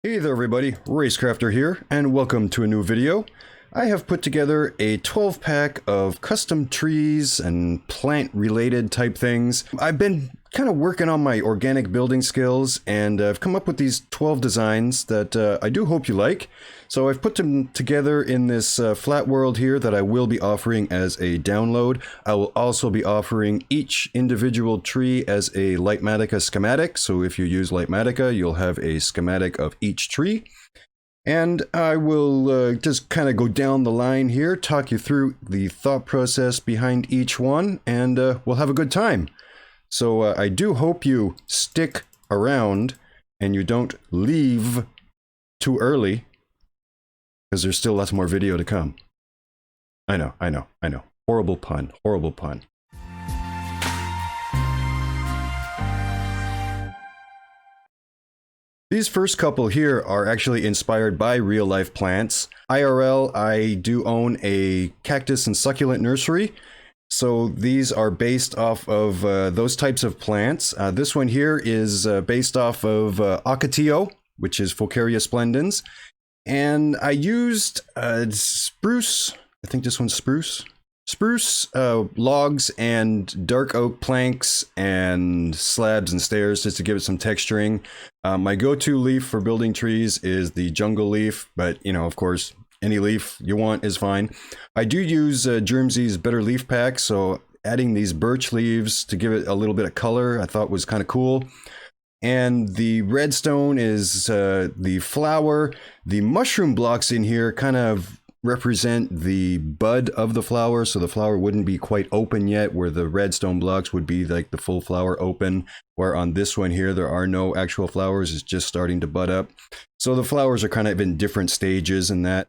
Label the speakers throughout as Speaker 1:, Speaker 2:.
Speaker 1: Hey there everybody, Racecrafter here, and welcome to a new video. I have put together a 12-pack of custom trees and plant-related type things. I've been kind of working on my organic building skills, and I've come up with these 12 designs that I do hope you like. So I've put them together in this flat world here that I will be offering as a download. I will also be offering each individual tree as a Lightmatica schematic. So if you use Lightmatica, you'll have a schematic of each tree. And I will just kind of go down the line here, talk you through the thought process behind each one, and we'll have a good time. So I do hope you stick around and you don't leave too early, because there's still lots more video to come. I know. Horrible pun, horrible pun. These first couple here are actually inspired by real-life plants. IRL, I do own a cactus and succulent nursery, so these are based off of those types of plants. This one here is based off of Ocotillo, which is Focaria splendens, and I used spruce, I think this one's spruce, logs and dark oak planks and slabs and stairs just to give it some texturing. My go-to leaf for building trees is the jungle leaf, but you know, of course, any leaf you want is fine. I do use Germsy's Better Leaf Pack, so adding these birch leaves to give it a little bit of color I thought was kind of cool. And the redstone is the flower. The mushroom blocks in here kind of represent the bud of the flower, so the flower wouldn't be quite open yet, where the redstone blocks would be like the full flower open, where on this one here there are no actual flowers, it's just starting to bud up. So the flowers are kind of in different stages in that.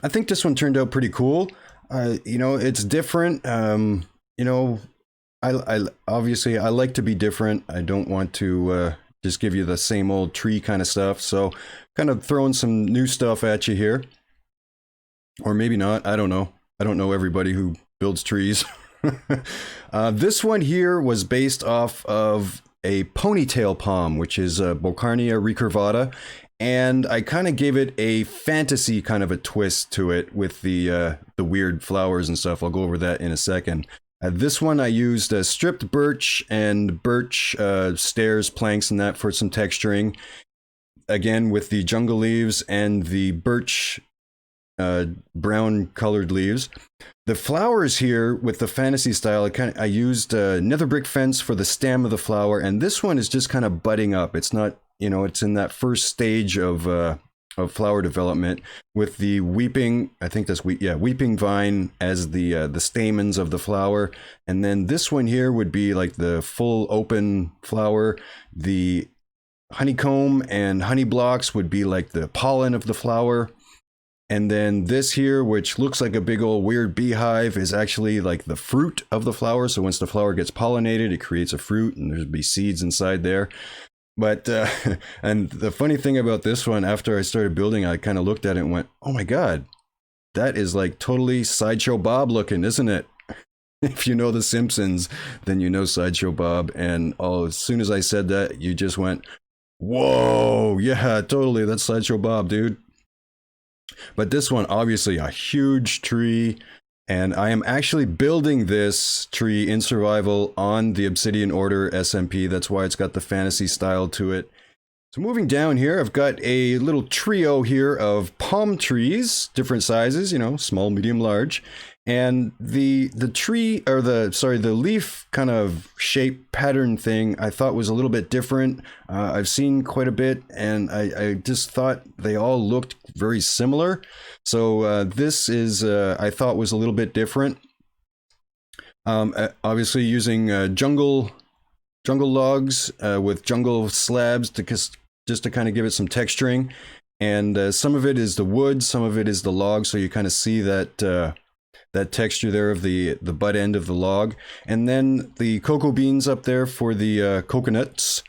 Speaker 1: I think this one turned out pretty cool. You know, it's different. You know, I obviously I like to be different. I don't want to just give you the same old tree kind of stuff, so kind of throwing some new stuff at you here. Or maybe not, I don't know. I don't know everybody who builds trees. This one here was based off of a PonyTail Palm, which is a Bocarnia recurvata, and I kind of gave it a fantasy kind of a twist to it with the weird flowers and stuff. I'll go over that in a second. This one I used stripped birch and birch stairs, planks, and that for some texturing. Again, with the jungle leaves and the birch brown colored leaves. The flowers here with the fantasy style, I used nether brick fence for the stem of the flower, and this one is just kind of budding up. It's not, you know, it's in that first stage of flower development with the weeping, I think that's weeping vine as the stamens of the flower, and then this one here would be like the full open flower. The honeycomb and honey blocks would be like the pollen of the flower. And then this here, which looks like a big old weird beehive, is actually like the fruit of the flower. So once the flower gets pollinated, it creates a fruit, and there'll be seeds inside there. But, and the funny thing about this one, after I started building, I kind of looked at it and went, oh my God, that is like totally Sideshow Bob looking, isn't it? If you know The Simpsons, then you know Sideshow Bob. And as soon as I said that, you just went, whoa, yeah, totally, that's Sideshow Bob, dude. But this one, obviously a huge tree, and I am actually building this tree in survival on the Obsidian Order SMP. That's why it's got the fantasy style to it. So moving down here, I've got a little trio here of palm trees, different sizes, you know, small, medium, large. And the tree, or the leaf kind of shape pattern thing I thought was a little bit different. I've seen quite a bit, and I just thought they all looked very similar. So this is, I thought was a little bit different. Obviously using jungle logs with jungle slabs to just to kind of give it some texturing. And some of it is the wood, some of it is the log, so you kind of see that that texture there of the butt end of the log. And then the cocoa beans up there for the coconuts.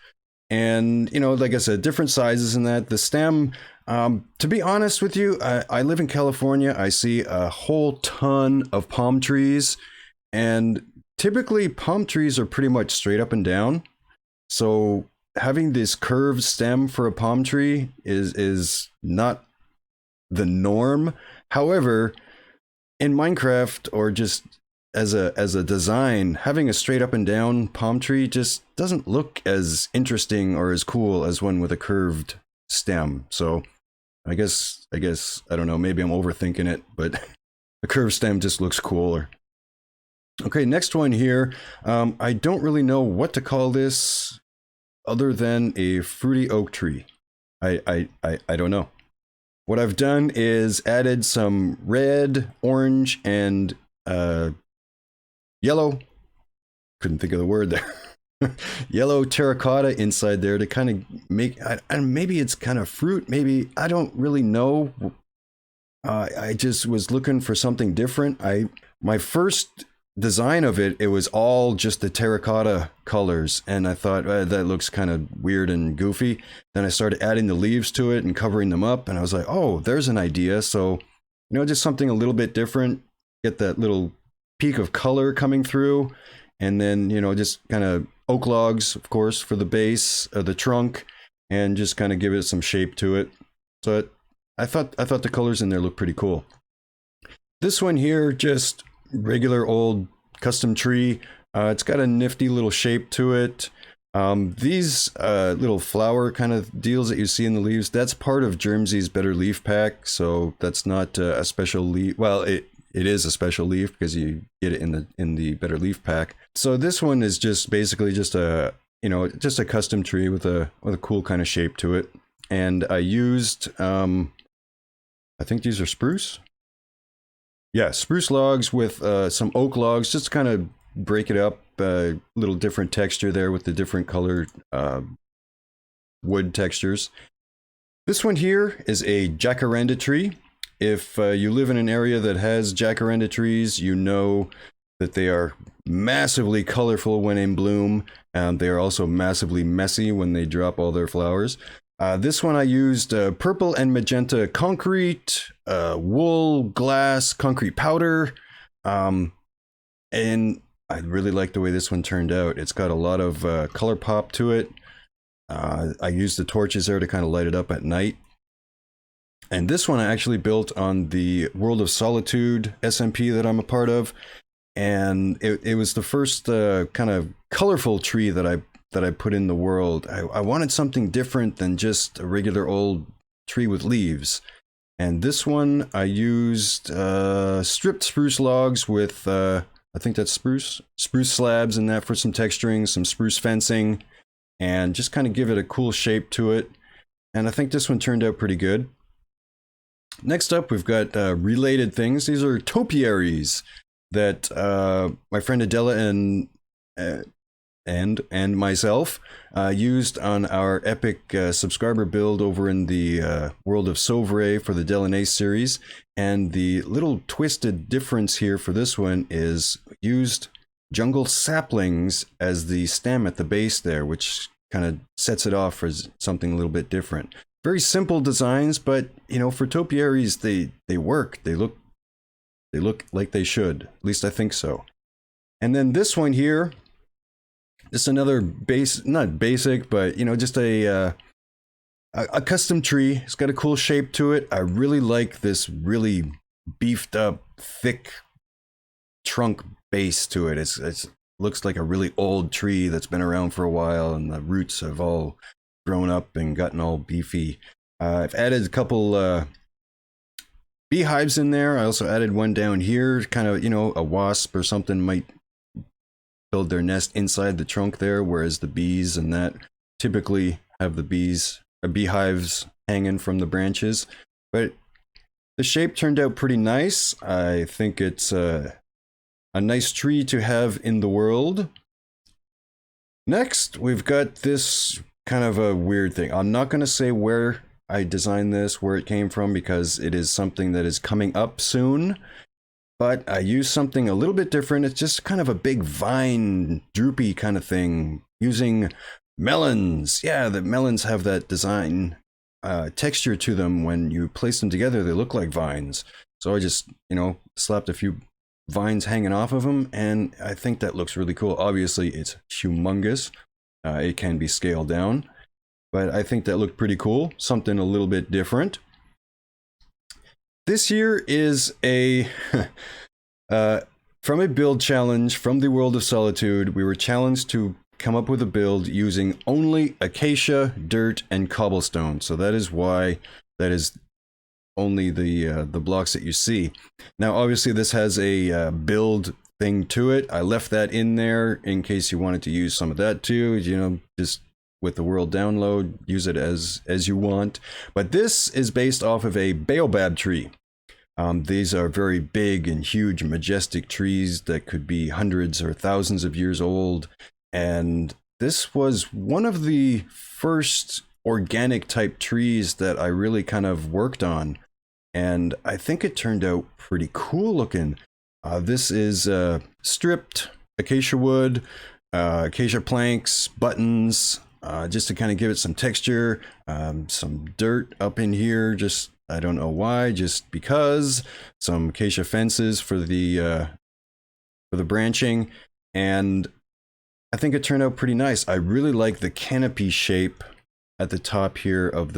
Speaker 1: And, you know, like I said, different sizes in that. The stem, to be honest with you, I live in California. I see a whole ton of palm trees. And typically palm trees are pretty much straight up and down. So having this curved stem for a palm tree is not the norm. However, in Minecraft, or just as a design, having a straight up and down palm tree just doesn't look as interesting or as cool as one with a curved stem. So I guess I don't know, maybe I'm overthinking it, but a curved stem just looks cooler. Okay, next one here. I don't really know what to call this other than a fruity oak tree. I don't know. What I've done is added some red, orange, and yellow. Couldn't think of the word there. Yellow terracotta inside there to kind of make, and maybe it's kind of fruit, maybe, I don't really know. I just was looking for something different. My first design of it was all just the terracotta colors, and I thought that looks kind of weird and goofy. Then I started adding the leaves to it and covering them up, and I was like, oh, there's an idea. So, just something a little bit different, get that little peak of color coming through, and then, just kind of oak logs, of course, for the base of the trunk, and just kind of give it some shape to it. So I thought the colors in there look pretty cool. This one here, just regular old custom tree. It's got a nifty little shape to it. These little flower kind of deals that you see in the leaves, that's part of Germsy's Better Leaf Pack, so that's not a special leaf. Well, it is a special leaf because you get it in the Better Leaf Pack. So this one is just basically just a custom tree with a cool kind of shape to it. And I used I think these are spruce. Yeah, spruce logs with some oak logs, just to kind of break it up, a little different texture there with the different colored wood textures. This one here is a jacaranda tree. If you live in an area that has jacaranda trees, you know that they are massively colorful when in bloom. They are also massively messy when they drop all their flowers. This one I used purple and magenta concrete, wool, glass, concrete powder, and I really like the way this one turned out. It's got a lot of color pop to it. I used the torches there to kind of light it up at night. And this one I actually built on the World of Solitude SMP that I'm a part of, and it was the first kind of colorful tree that I put in the world. I wanted something different than just a regular old tree with leaves. And this one I used stripped spruce logs with I think that's spruce slabs in that for some texturing, some spruce fencing, and just kind of give it a cool shape to it. And I think this one turned out pretty good. Next up, we've got related things. These are topiaries that my friend Adela and myself used on our epic subscriber build over in the world of Sauvray for the Delaunay series. And the little twisted difference here for this one is used jungle saplings as the stem at the base there, which kind of sets it off as something a little bit different. Very simple designs, but for topiaries, they work. They look like they should. At least I think so. And then this one here, just another not basic, but just a custom tree. It's got a cool shape to it. I really like this really beefed up, thick trunk base to it. It looks like a really old tree that's been around for a while, and the roots have all grown up and gotten all beefy. I've added a couple beehives in there. I also added one down here, kind of, a wasp or something might build their nest inside the trunk there, whereas the bees and that typically have the beehives hanging from the branches. But the shape turned out pretty nice. I think it's a nice tree to have in the world. Next, we've got this kind of a weird thing. I'm not going to say where I designed this, where it came from, because it is something that is coming up soon. But I used something a little bit different. It's just kind of a big vine, droopy kind of thing, using melons. Yeah, the melons have that design texture to them. When you place them together, they look like vines. So I just, slapped a few vines hanging off of them, and I think that looks really cool. Obviously, it's humongous. it can be scaled down. But I think that looked pretty cool, something a little bit different. This here is a from a build challenge from the World of Solitude. We were challenged to come up with a build using only acacia, dirt, and cobblestone. So that is why that is only the blocks that you see. Now, obviously, this has a build thing to it. I left that in there in case you wanted to use some of that too. You know, just with the world download, use it as you want. But this is based off of a Baobab tree. These are very big and huge, majestic trees that could be hundreds or thousands of years old. And this was one of the first organic type trees that I really kind of worked on. And I think it turned out pretty cool looking. This is stripped acacia wood, acacia planks, buttons, just to kind of give it some texture, some dirt up in here, just I don't know why, just because, some acacia fences for the branching, and I think it turned out pretty nice. I really like the canopy shape at the top here of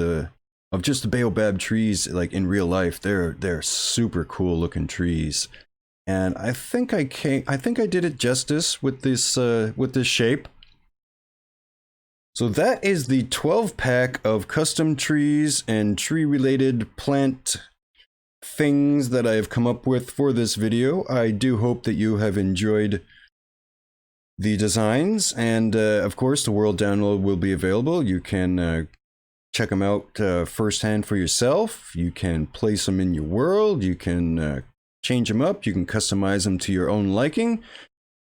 Speaker 1: just the Baobab trees, like in real life. They're super cool looking trees. And I think I did it justice with this shape. So that is the 12 pack of custom trees and tree related plant things that I have come up with for this video. I do hope that you have enjoyed the designs, and of course the world download will be available. You can check them out firsthand for yourself. You can place them in your world. You can change them up. You can customize them to your own liking.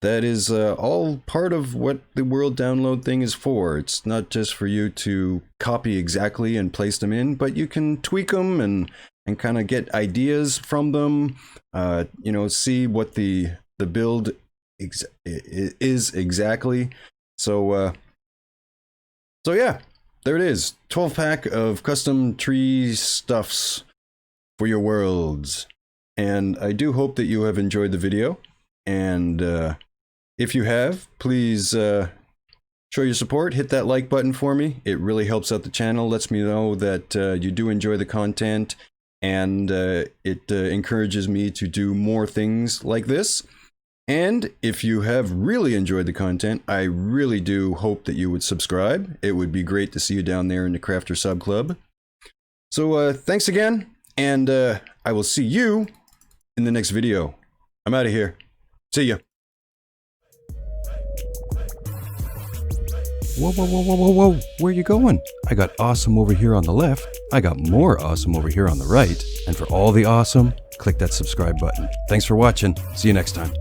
Speaker 1: That is all part of what the world download thing is for. It's not just for you to copy exactly and place them in, but you can tweak them and kind of get ideas from them. You know, see what the build is exactly. So yeah, there it is. 12 pack of custom tree stuffs for your worlds. And I do hope that you have enjoyed the video. And if you have, please show your support. Hit that like button for me. It really helps out the channel, lets me know that you do enjoy the content, and it encourages me to do more things like this. And if you have really enjoyed the content, I really do hope that you would subscribe. It would be great to see you down there in the Crafter Sub Club. So thanks again, and I will see you in the next video. I'm out of here. See ya. Whoa, whoa, whoa, whoa, whoa, whoa. Where are you going? I got awesome over here on the left. I got more awesome over here on the right. And for all the awesome, click that subscribe button. Thanks for watching. See you next time.